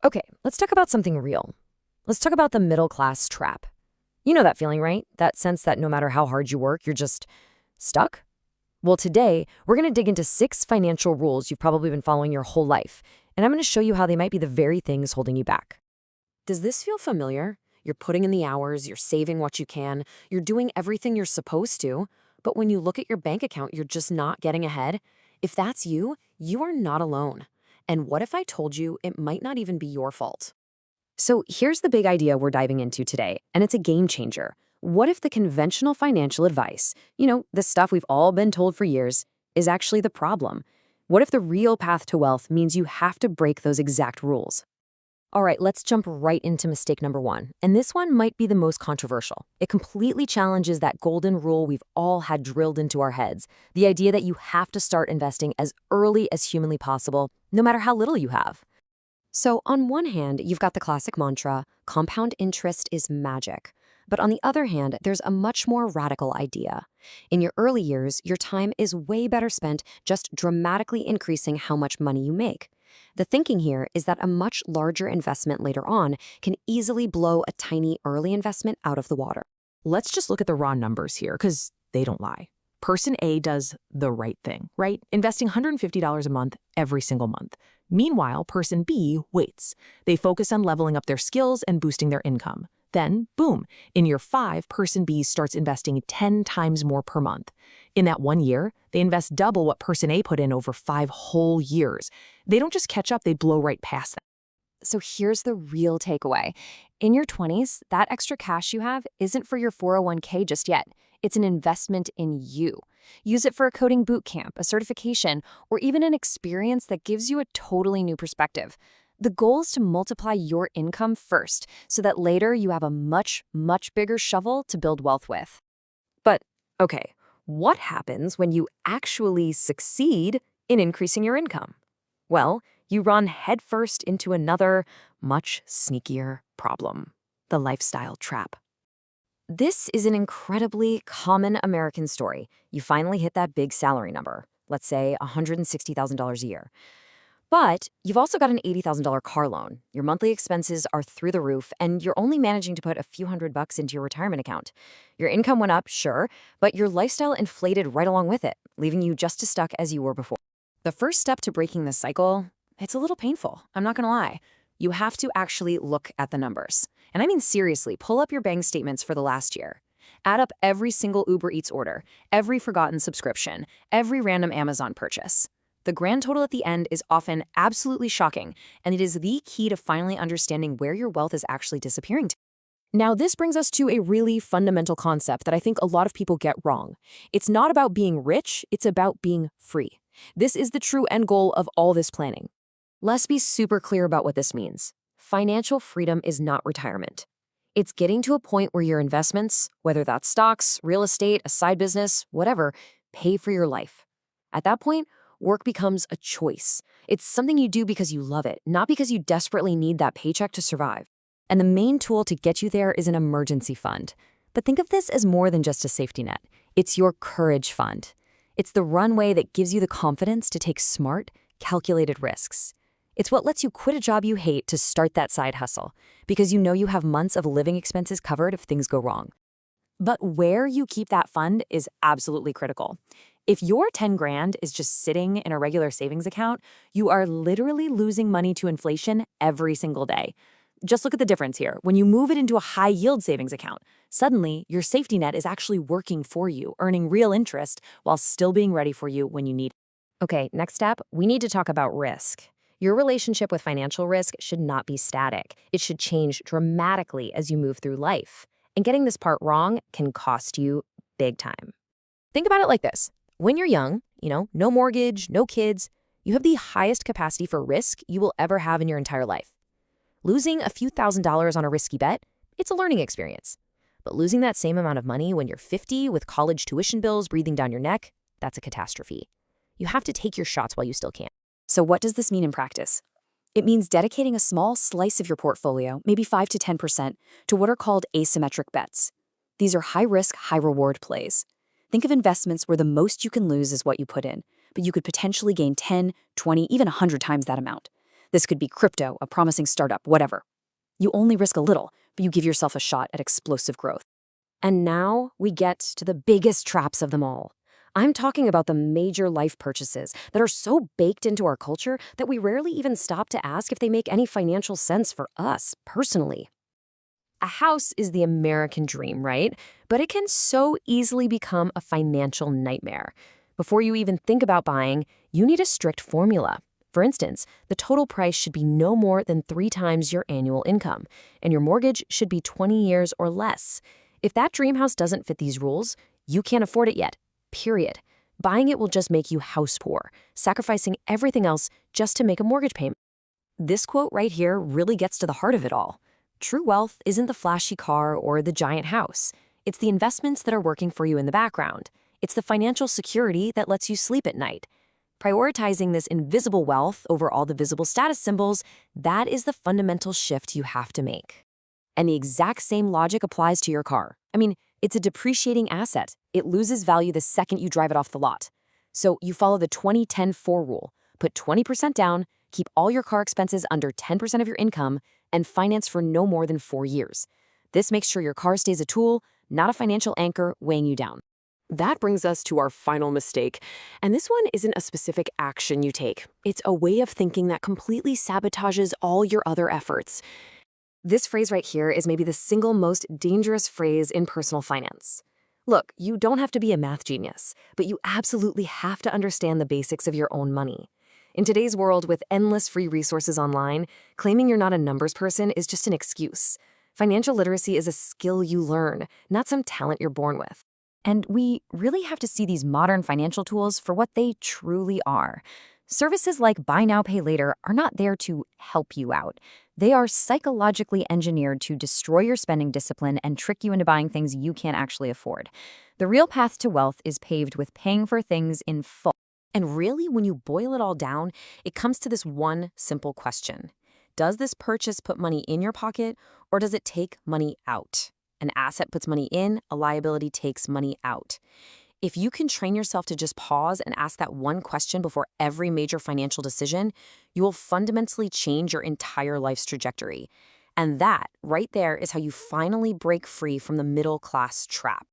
Okay, let's talk about something real. Let's talk about the middle class trap. You know that feeling, right? That sense that no matter how hard you work, you're just stuck? Well, today, we're going to dig into 6 financial rules you've probably been following your whole life, and I'm going to show you how they might be the very things holding you back. Does this feel familiar? You're putting in the hours, you're saving what you can, you're doing everything you're supposed to, but when you look at your bank account, you're just not getting ahead? If that's you, you are not alone. And what if I told you it might not even be your fault? So here's the big idea we're diving into today, and it's a game changer. What if the conventional financial advice, the stuff we've all been told for years, is actually the problem? What if the real path to wealth means you have to break those exact rules? All right, let's jump right into mistake number 1. And this one might be the most controversial. It completely challenges that golden rule we've all had drilled into our heads, the idea that you have to start investing as early as humanly possible, no matter how little you have. So on one hand, you've got the classic mantra, compound interest is magic. But on the other hand, there's a much more radical idea. In your early years, your time is way better spent just dramatically increasing how much money you make. The thinking here is that a much larger investment later on can easily blow a tiny early investment out of the water. Let's just look at the raw numbers here, because they don't lie. Person A does the right thing, right? Investing $150 a month every single month. Meanwhile, person B waits. They focus on leveling up their skills and boosting their income. Then, boom, in year 5, person B starts investing 10 times more per month. In that 1 year, they invest double what person A put in over 5 whole years. They don't just catch up, they blow right past them. So here's the real takeaway. In your 20s, that extra cash you have isn't for your 401k just yet. It's an investment in you. Use it for a coding boot camp, a certification, or even an experience that gives you a totally new perspective. The goal is to multiply your income first so that later you have a much, much bigger shovel to build wealth with. But, okay, what happens when you actually succeed in increasing your income? Well, you run headfirst into another, much sneakier problem, the lifestyle trap. This is an incredibly common American story. You finally hit that big salary number, let's say $160,000 a year. But you've also got an $80,000 car loan. Your monthly expenses are through the roof, and you're only managing to put a few $100 into your retirement account. Your income went up, sure, but your lifestyle inflated right along with it, leaving you just as stuck as you were before. The first step to breaking this cycle, it's a little painful, I'm not gonna lie. You have to actually look at the numbers. And I mean seriously, pull up your bank statements for the last year. Add up every single Uber Eats order, every forgotten subscription, every random Amazon purchase. The grand total at the end is often absolutely shocking, and it is the key to finally understanding where your wealth is actually disappearing to. Now, this brings us to a really fundamental concept that I think a lot of people get wrong. It's not about being rich, it's about being free. This is the true end goal of all this planning. Let's be super clear about what this means. Financial freedom is not retirement. It's getting to a point where your investments, whether that's stocks, real estate, a side business, whatever, pay for your life. At that point, work becomes a choice. It's something you do because you love it, not because you desperately need that paycheck to survive. And the main tool to get you there is an emergency fund. But think of this as more than just a safety net. It's your courage fund. It's the runway that gives you the confidence to take smart, calculated risks. It's what lets you quit a job you hate to start that side hustle, because you know you have months of living expenses covered if things go wrong. But where you keep that fund is absolutely critical. If your 10 grand is just sitting in a regular savings account, you are literally losing money to inflation every single day. Just look at the difference here. When you move it into a high-yield savings account, suddenly your safety net is actually working for you, earning real interest while still being ready for you when you need it. Okay, next step, we need to talk about risk. Your relationship with financial risk should not be static. It should change dramatically as you move through life. And getting this part wrong can cost you big time. Think about it like this. When you're young, no mortgage, no kids, you have the highest capacity for risk you will ever have in your entire life. Losing a few $1,000s on a risky bet, it's a learning experience. But losing that same amount of money when you're 50 with college tuition bills breathing down your neck, that's a catastrophe. You have to take your shots while you still can. So what does this mean in practice? It means dedicating a small slice of your portfolio, maybe 5 to 10%, to what are called asymmetric bets. These are high-risk, high-reward plays. Think of investments where the most you can lose is what you put in, but you could potentially gain 10, 20, even 100 times that amount. This could be crypto, a promising startup, whatever. You only risk a little, but you give yourself a shot at explosive growth. And now we get to the biggest traps of them all. I'm talking about the major life purchases that are so baked into our culture that we rarely even stop to ask if they make any financial sense for us personally. A house is the American dream, right? But it can so easily become a financial nightmare. Before you even think about buying, you need a strict formula. For instance, the total price should be no more than 3 times your annual income, and your mortgage should be 20 years or less. If that dream house doesn't fit these rules, you can't afford it yet, period. Buying it will just make you house poor, sacrificing everything else just to make a mortgage payment. This quote right here really gets to the heart of it all. True wealth isn't the flashy car or the giant house. It's the investments that are working for you in the background. It's the financial security that lets you sleep at night. Prioritizing this invisible wealth over all the visible status symbols, that is the fundamental shift you have to make. And the exact same logic applies to your car. I mean, it's a depreciating asset. It loses value the second you drive it off the lot. So you follow the 20-10-4 rule. Put 20% down, keep all your car expenses under 10% of your income, and finance for no more than 4 years. This makes sure your car stays a tool, not a financial anchor weighing you down. That brings us to our final mistake. And this one isn't a specific action you take. It's a way of thinking that completely sabotages all your other efforts. This phrase right here is maybe the single most dangerous phrase in personal finance. Look, you don't have to be a math genius, but you absolutely have to understand the basics of your own money. In today's world with endless free resources online, claiming you're not a numbers person is just an excuse. Financial literacy is a skill you learn, not some talent you're born with. And we really have to see these modern financial tools for what they truly are. Services like Buy Now, Pay Later are not there to help you out. They are psychologically engineered to destroy your spending discipline and trick you into buying things you can't actually afford. The real path to wealth is paved with paying for things in full. And really, when you boil it all down, it comes to this one simple question. Does this purchase put money in your pocket, or does it take money out? An asset puts money in, a liability takes money out. If you can train yourself to just pause and ask that one question before every major financial decision, you will fundamentally change your entire life's trajectory. And that, right there, is how you finally break free from the middle class trap.